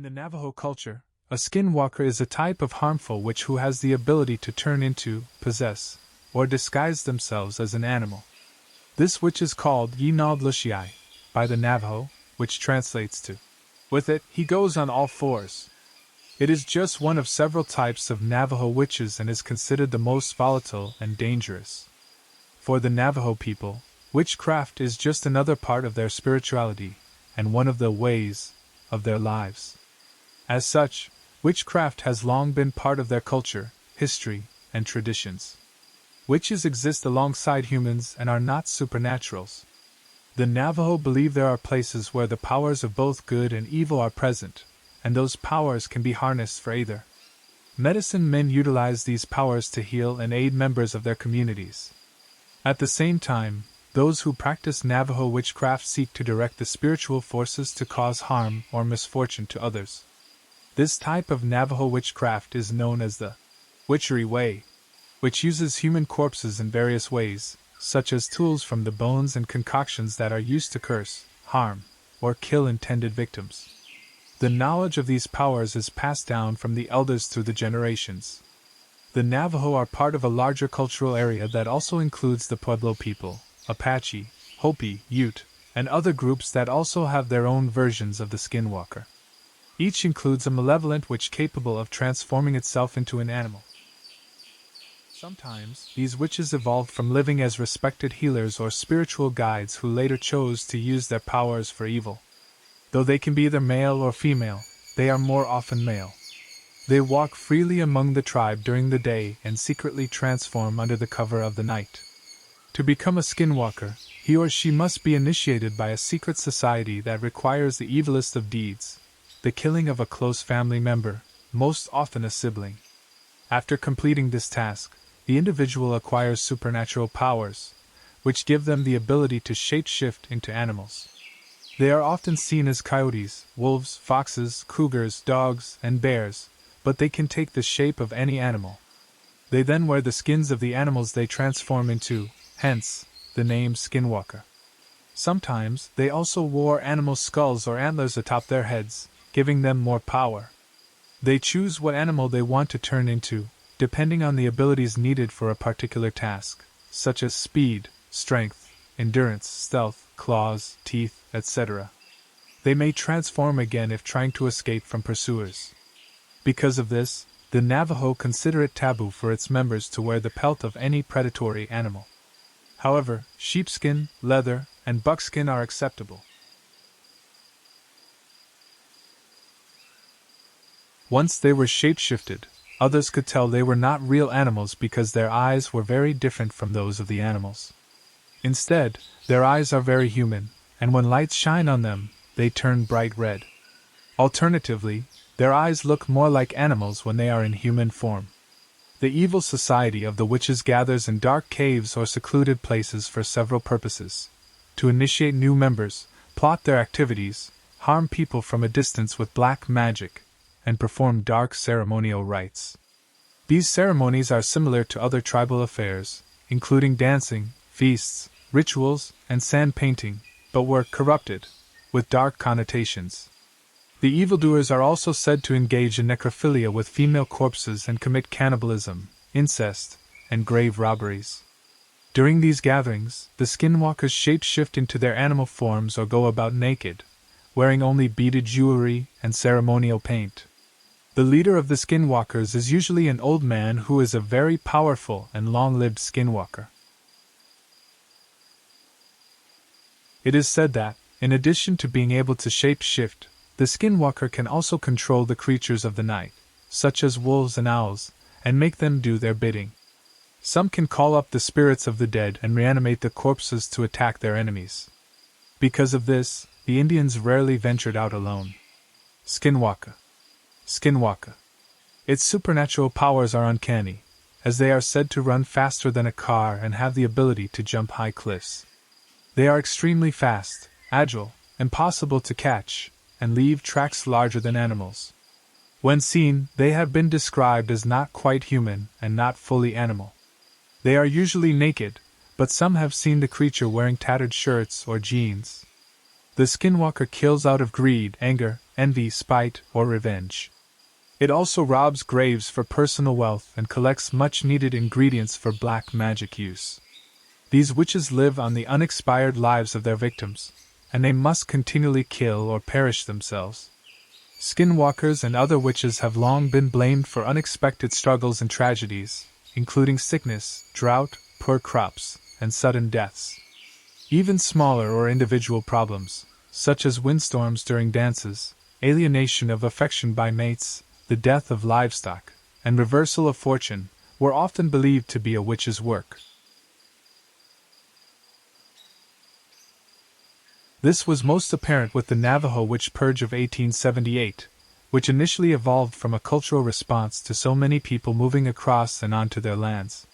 In the Navajo culture, a skinwalker is a type of harmful witch who has the ability to turn into, possess, or disguise themselves as an animal. This witch is called Yinaldlushiai by the Navajo, which translates to, "With it, he goes on all fours." It is just one of several types of Navajo witches and is considered the most volatile and dangerous. For the Navajo people, witchcraft is just another part of their spirituality and one of the ways of their lives. As such, witchcraft has long been part of their culture, history, and traditions. Witches exist alongside humans and are not supernaturals. The Navajo believe there are places where the powers of both good and evil are present, and those powers can be harnessed for either. Medicine men utilize these powers to heal and aid members of their communities. At the same time, those who practice Navajo witchcraft seek to direct the spiritual forces to cause harm or misfortune to others. This type of Navajo witchcraft is known as the witchery way, which uses human corpses in various ways, such as tools from the bones and concoctions that are used to curse, harm, or kill intended victims. The knowledge of these powers is passed down from the elders through the generations. The Navajo are part of a larger cultural area that also includes the Pueblo people, Apache, Hopi, Ute, and other groups that also have their own versions of the skinwalker. Each includes a malevolent witch capable of transforming itself into an animal. Sometimes, these witches evolved from living as respected healers or spiritual guides who later chose to use their powers for evil. Though they can be either male or female, they are more often male. They walk freely among the tribe during the day and secretly transform under the cover of the night. To become a skinwalker, he or she must be initiated by a secret society that requires the evilest of deeds, the killing of a close family member, most often a sibling. After completing this task, the individual acquires supernatural powers, which give them the ability to shape-shift into animals. They are often seen as coyotes, wolves, foxes, cougars, dogs, and bears, but they can take the shape of any animal. They then wear the skins of the animals they transform into, hence, the name skinwalker. Sometimes, they also wore animal skulls or antlers atop their heads, giving them more power. They choose what animal they want to turn into, depending on the abilities needed for a particular task, such as speed, strength, endurance, stealth, claws, teeth, etc. They may transform again if trying to escape from pursuers. Because of this, the Navajo consider it taboo for its members to wear the pelt of any predatory animal. However, sheepskin, leather, and buckskin are acceptable. Once they were shape-shifted, others could tell they were not real animals because their eyes were very different from those of the animals. Instead, their eyes are very human, and when lights shine on them, they turn bright red. Alternatively, their eyes look more like animals when they are in human form. The evil society of the witches gathers in dark caves or secluded places for several purposes: to initiate new members, plot their activities, harm people from a distance with black magic, and perform dark ceremonial rites. These ceremonies are similar to other tribal affairs, including dancing, feasts, rituals, and sand painting, but were corrupted, with dark connotations. The evildoers are also said to engage in necrophilia with female corpses and commit cannibalism, incest, and grave robberies. During these gatherings, the skinwalkers shape-shift into their animal forms or go about naked, wearing only beaded jewelry and ceremonial paint. The leader of the skinwalkers is usually an old man who is a very powerful and long-lived skinwalker. It is said that, in addition to being able to shape-shift, the skinwalker can also control the creatures of the night, such as wolves and owls, and make them do their bidding. Some can call up the spirits of the dead and reanimate the corpses to attack their enemies. Because of this, the Indians rarely ventured out alone. Skinwalker. Its supernatural powers are uncanny, as they are said to run faster than a car and have the ability to jump high cliffs. They are extremely fast, agile, impossible to catch, and leave tracks larger than animals. When seen, they have been described as not quite human and not fully animal. They are usually naked, but some have seen the creature wearing tattered shirts or jeans. The skinwalker kills out of greed, anger, envy, spite, or revenge. It also robs graves for personal wealth and collects much-needed ingredients for black magic use. These witches live on the unexpired lives of their victims, and they must continually kill or perish themselves. Skinwalkers and other witches have long been blamed for unexpected struggles and tragedies, including sickness, drought, poor crops, and sudden deaths. Even smaller or individual problems, such as windstorms during dances, alienation of affection by mates, the death of livestock, and reversal of fortune, were often believed to be a witch's work. This was most apparent with the Navajo witch purge of 1878, which initially evolved from a cultural response to so many people moving across and onto their lands.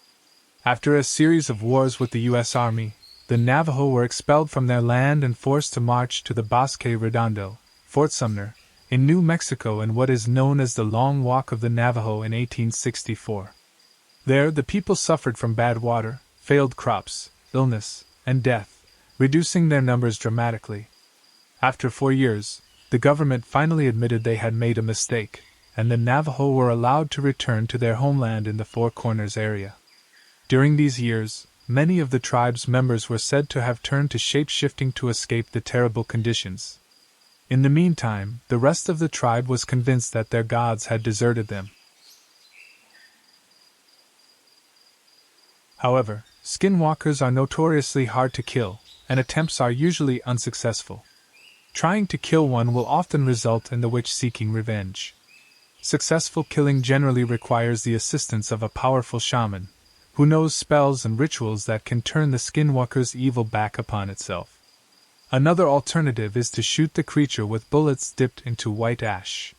After a series of wars with the U.S. Army, the Navajo were expelled from their land and forced to march to the Bosque Redondo, Fort Sumner, in New Mexico in what is known as the Long Walk of the Navajo in 1864. There, the people suffered from bad water, failed crops, illness, and death, reducing their numbers dramatically. After 4 years, the government finally admitted they had made a mistake, and the Navajo were allowed to return to their homeland in the Four Corners area. During these years, many of the tribe's members were said to have turned to shape-shifting to escape the terrible conditions. In the meantime, the rest of the tribe was convinced that their gods had deserted them. However, skinwalkers are notoriously hard to kill, and attempts are usually unsuccessful. Trying to kill one will often result in the witch seeking revenge. Successful killing generally requires the assistance of a powerful shaman, who knows spells and rituals that can turn the skinwalker's evil back upon itself. Another alternative is to shoot the creature with bullets dipped into white ash.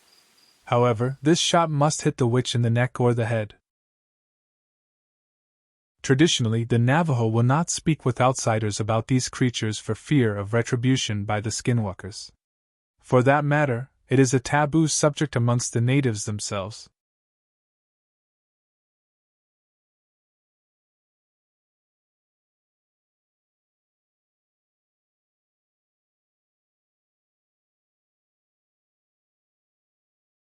However, this shot must hit the witch in the neck or the head. Traditionally, the Navajo will not speak with outsiders about these creatures for fear of retribution by the skinwalkers. For that matter, it is a taboo subject amongst the natives themselves,